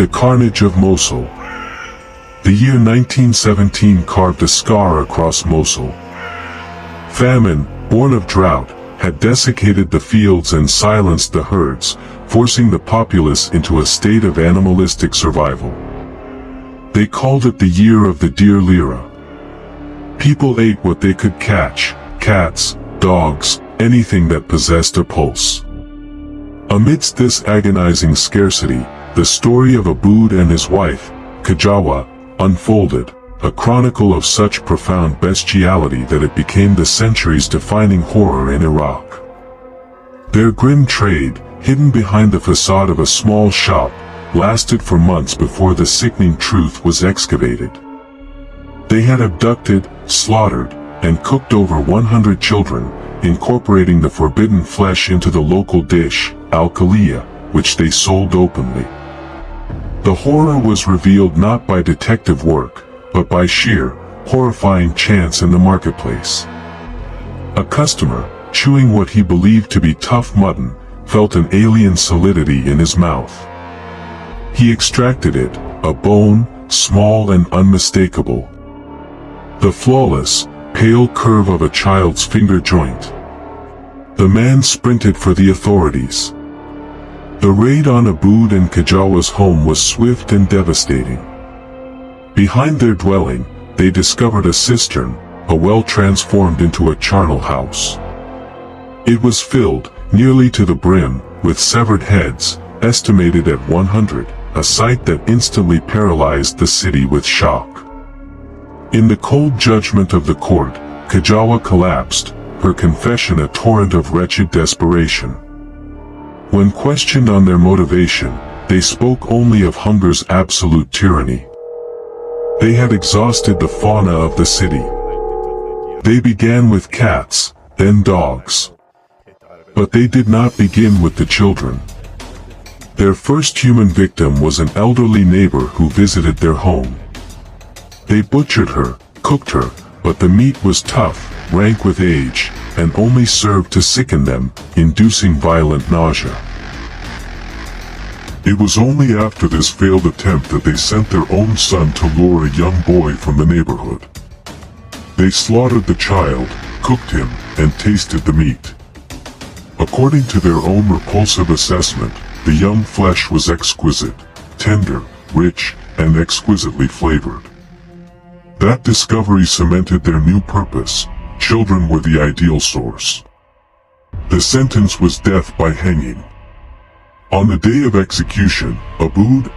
The carnage of Mosul. The year 1917 carved a scar across Mosul. Famine, born of drought, had desiccated the fields and silenced the herds, forcing the populace into a state of animalistic survival. They called it the year of the deer lira. People ate what they could catch: cats, dogs, anything that possessed a pulse. Amidst this agonizing scarcity, the story of Abood and his wife, Kajawa, unfolded, a chronicle of such profound bestiality that it became the century's defining horror in Iraq. Their grim trade, hidden behind the facade of a small shop, lasted for months before the sickening truth was excavated. They had abducted, slaughtered, and cooked over 100 children, incorporating the forbidden flesh into the local dish, al-Khaliya, which they sold openly. The horror was revealed not by detective work, but by sheer, horrifying chance in the marketplace. A customer, chewing what he believed to be tough mutton, felt an alien solidity in his mouth. He extracted it, a bone, small and unmistakable. The flawless, pale curve of a child's finger joint. The man sprinted for the authorities. The raid on Abood and Kajawa's home was swift and devastating. Behind their dwelling, they discovered a cistern, a well transformed into a charnel house. It was filled, nearly to the brim, with severed heads, estimated at 100, a sight that instantly paralyzed the city with shock. In the cold judgment of the court, Kajawa collapsed, her confession a torrent of wretched desperation. When questioned on their motivation, they spoke only of hunger's absolute tyranny. They had exhausted the fauna of the city. They began with cats, then dogs. But they did not begin with the children. Their first human victim was an elderly neighbor who visited their home. They butchered her, cooked her, but the meat was tough, rank with age, and only served to sicken them, inducing violent nausea. It was only after this failed attempt that they sent their own son to lure a young boy from the neighborhood. They slaughtered the child, cooked him, and tasted the meat. According to their own repulsive assessment, the young flesh was exquisite, tender, rich, and exquisitely flavored. That discovery cemented their new purpose: children were the ideal source. The sentence was death by hanging. On the day of execution, Abood